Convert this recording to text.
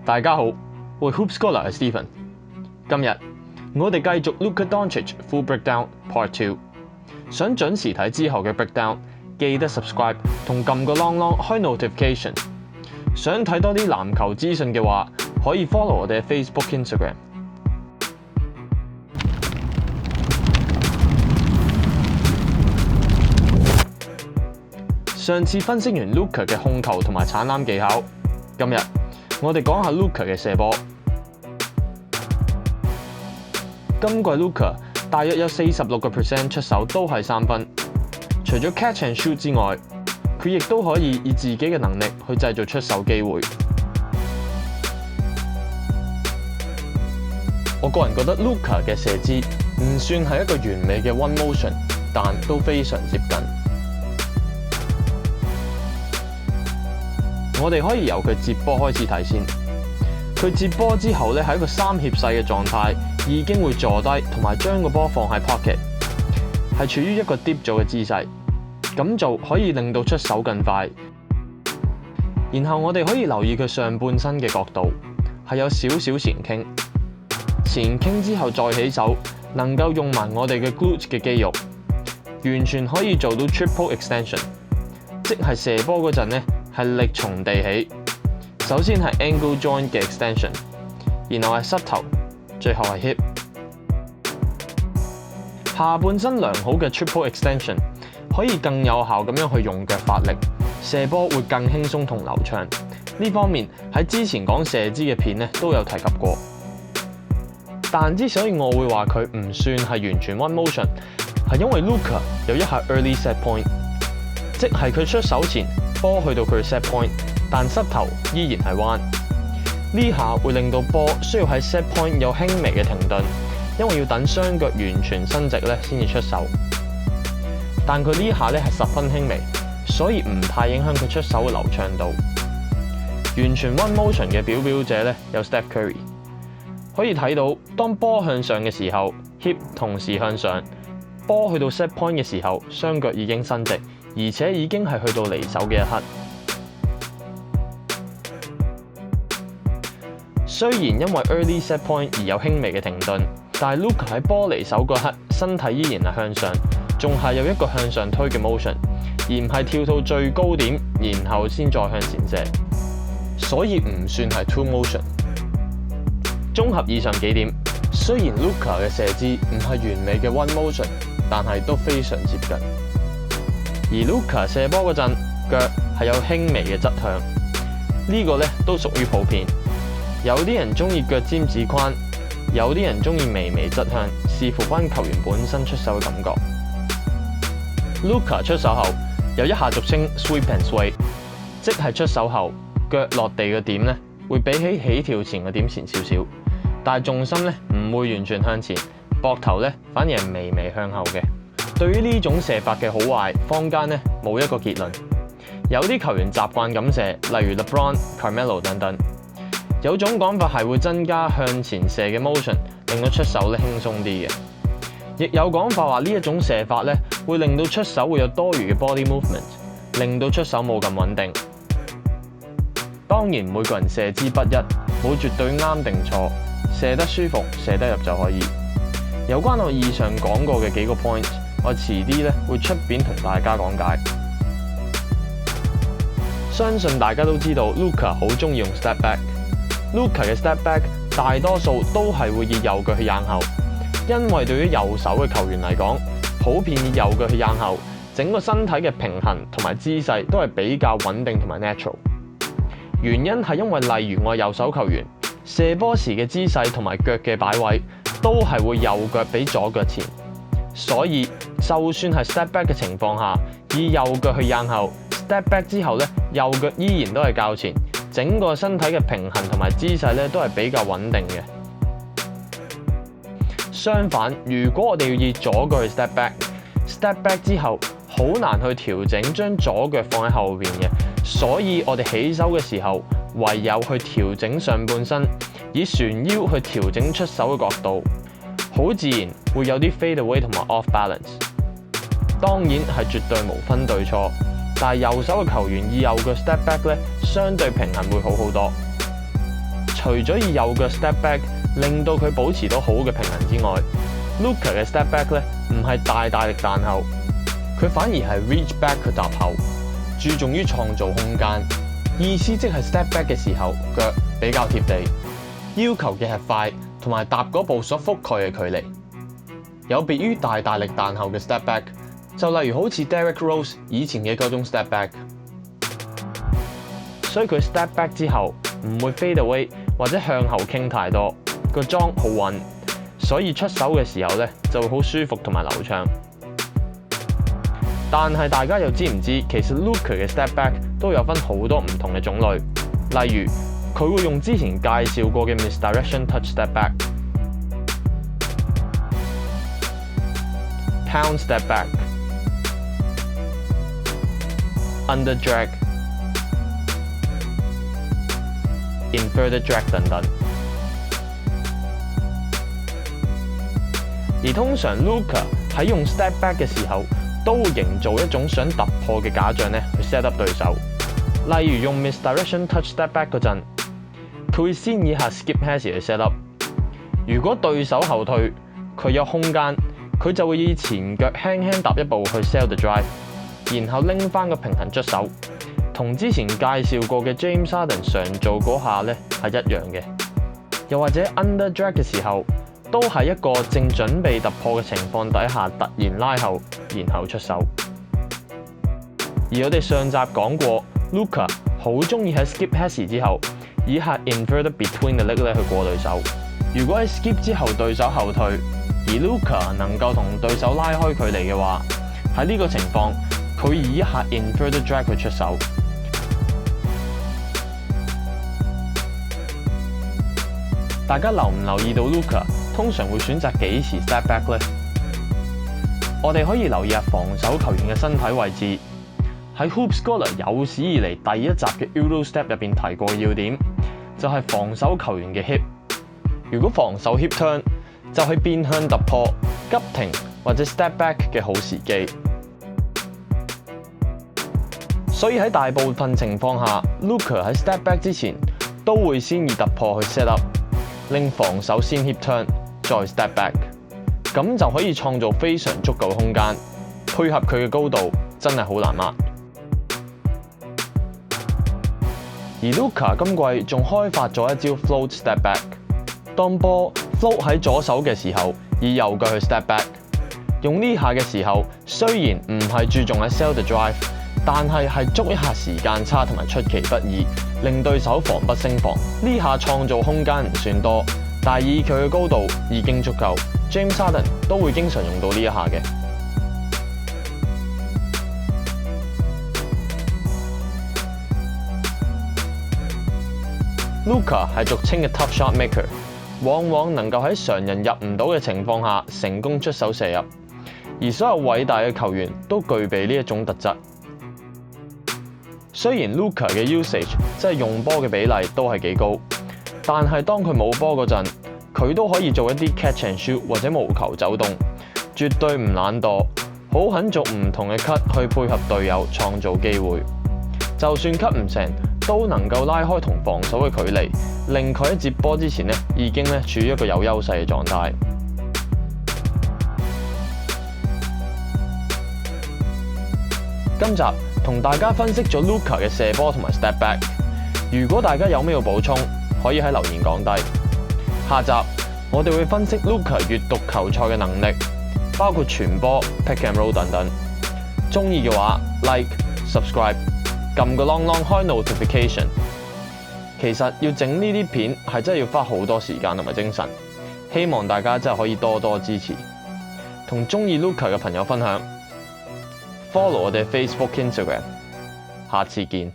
大家好，我係 Hoop Scholar 嘅 Stephen。今日我哋繼續 Luka Doncic Full Breakdown Part 2。想準時睇之後嘅 breakdown，記得 subscribe 同撳個 long 開 notification。想睇多啲籃球資訊嘅話，可以 follow 我哋嘅 Facebook、Instagram。上次分析完 Luka 嘅控球同埋鏟籃技巧，今日我哋講下 Luka 嘅射波。今季 Luka 大約有46% 出手都係三分，除咗 catch and shoot 之外，佢亦都可以以自己嘅能力去製造出手機會。我個人覺得 Luka 嘅射姿唔算係一個完美嘅 one motion， 但都非常接近。我哋可以由佢接波開始睇先。佢接波之後咧，喺一個三協勢嘅狀態，已經會坐低同埋將個波放喺 pocket， 係處於一個 deep 咗嘅姿勢。咁做可以令到出手更快。然後我哋可以留意佢上半身嘅角度，係有少少前傾。前傾之後再起手，能夠用埋我哋嘅 glute 嘅肌肉，完全可以做到 triple extension， 即係射波嗰陣咧係力從地起。首先係 ankle joint 嘅 extension， 然後係膝頭，最後係 hip。下半身良好嘅 triple extension 可以更有效咁樣去用腳發力，射波會更輕鬆同流暢。呢方面喺之前講射姿嘅片咧都有提及過。但之所以我會話佢唔算係完全 one motion， 係因為 Luka 有一下 early set point， 即係佢出手前波去到佢 set point， 但膝頭依然係彎。呢下會令到波需要喺 set point 有輕微嘅停頓，因為要等雙腳完全伸直咧先至出手。但佢呢下咧係十分輕微，所以唔太影響佢出手嘅流暢度。完全 one motion 嘅表者咧有 Steph Curry， 可以睇到當波向上嘅時候 ，hip 同時向上；波去到 set point 嘅時候，雙腳已經伸直，而且已經係去到離手嘅一刻。雖然因為 early set point 而有輕微嘅停頓，但係 Luka 喺波離手嗰刻，身體依然係向上，仲係有一個向上推嘅 motion， 而唔係跳到最高點，然後先再向前射，所以唔算係 two motion。綜合以上幾點，雖然 Luka 嘅射姿唔係完美嘅 one motion， 但係都非常接近。而 Luka 射波嗰陣，腳係有輕微嘅側向，呢個咧都屬於普遍。有啲人中意腳尖子框，有啲人中意微微側向，視乎翻球員本身出手嘅感覺。Luka 出手後有一下俗稱 sweep and sway， 即係出手後腳落地嘅點咧會比起跳前嘅點前少少，但係重心咧唔會完全向前，膊頭咧反而係微微向後嘅。對於呢種射法嘅好壞，坊間咧冇一個結論。有啲球員習慣咁射，例如 LeBron、Carmelo 等等。有種講法係會增加向前射嘅 motion， 令到出手咧輕鬆啲嘅。亦有講法話呢一種射法咧會令到出手會有多餘嘅 body movement， 令到出手冇咁穩定。當然每個人射姿不一，冇絕對啱定錯，射得舒服、射得入就可以。有關我以上講過嘅幾個 point， 我遲啲咧會出片同大家講解。相信大家都知道 Luka 好中意用 step back。Luka 嘅 step back 大多數都係會以右腳去硬後，因為對於右手嘅球員嚟講，普遍以右腳去硬後，整個身體嘅平衡同埋姿勢都係比較穩定同埋 natural。原因係因為例如我右手球員射波時嘅姿勢同埋腳嘅擺位都係會右腳比左腳前，所以就算係 step back 嘅情況下，以右腳去硬後 step back 之後咧，右腳依然都係較前。整個身體嘅平衡同埋姿勢咧都係比較穩定嘅。相反，如果我哋要以左腳去 step back 之後，好難去調整將左腳放喺後邊嘅，所以我哋起手嘅時候，唯有去調整上半身，以旋腰去調整出手嘅角度，好自然會有啲 fade away 同埋 off balance。當然係絕對無分對錯。但係右手嘅球員以右腳 step back 咧，相對平衡會好好多。除咗以右腳 step back 令到佢保持到好嘅平衡之外，Luka 嘅 step back 咧唔係大力彈後，佢反而係 reach back 去踏後，注重於創造空間。意思即係 step back 嘅時候腳比較貼地，要求嘅係快同埋踏嗰步所覆蓋嘅距離。有別於大力彈後嘅 step back， 就例如好似 Derrick Rose 以前嘅嗰種 step back， 所以佢 step back 之後唔會 fade away 或者向後傾太多，個樁好穩，所以出手嘅時候咧就會好舒服同埋流暢。但係大家又知唔知其實 Luka 嘅 step back 都有分好多唔同嘅種類，例如佢會用之前介紹過嘅 misdirection touch step back、pound step back、under drag、inverted drag 等等。而通常 Luka 喺用 step back 嘅時候，都會營造一種想突破嘅假象咧，去 set up 對手。例如用 misdirection touch step back 嗰陣，佢會先以下 skip pass 去 set up。如果對手後退，佢有空間，佢就會以前腳輕輕踏一步去 sell the drive， 然後拎翻個平衡出手，同之前介紹過嘅 James Harden 常做嗰下咧係一樣嘅。又或者 under drag 嘅時候，都係一個正準備突破嘅情況底下突然拉後，然後出手。而我哋上集講過 ，Luka 好中意喺 skip pass 之後以下 inverted between the leg 去過對手。如果喺 skip 之後對手後退，而 Luka 能夠同對手拉開距離嘅話，喺呢個情況佢以一下 inverted drag 去出手。大家留唔留意到 Luka 通常會選擇幾時 step back 呢？我哋可以留意下防守球員嘅身體位置。喺 Hoop Scholar 有史以嚟第一集嘅 Euro Step 入邊提過嘅要點，就係防守球員嘅 hip。如果防守 hip turn，就係變向突破、急停或者 step back 嘅好時機。所以喺大部分情況下 ，Luka 喺 step back 之前都會先以突破去 set up， 令防守先 hip turn， 再 step back， 咁就可以創造非常足夠空間，配合佢嘅高度真係好難抹。而 Luka 今季仲開發咗一招 float step back， 當波 float 喺左手嘅時候，以右腳去 step back。用呢下嘅時候，雖然唔係注重喺 sell the drive， 但係捉一下時間差同埋出其不意，令對手防不勝防。呢下創造空間唔算多，但係以佢嘅高度已經足夠。James Harden 都會經常用到呢一下嘅。Luka 係俗稱嘅 tough shot maker， 往往能夠喺常人入唔到嘅情況下成功出手射入，而所有偉大嘅球員都具備呢一種特質。雖然 Luka 嘅 usage 即係用波嘅比例都係幾高，但係當佢冇波嗰陣，佢都可以做一啲 catch and shoot 或者無球走動，絕對唔懶惰，好肯做唔同嘅 cut 去配合隊友創造機會。就算 cut 唔成，都能夠拉開同防守嘅距離，令佢喺接波之前已經處於一個有優勢嘅狀態。今集同大家分析咗 Luka 嘅射波同埋 step back。如果大家有咩要補充，可以喺留言講低。下集我哋會分析 Luka 閱讀球賽嘅能力，包括傳波、pick and roll 等等。中意嘅話 like、subscribe。撳個 long 開 notification。其實要整呢啲片係真係要花好多時間同埋精神，希望大家真係可以多多支持，同中意 Luka 嘅朋友分享。Follow 我哋 Facebook、Instagram， 下次見。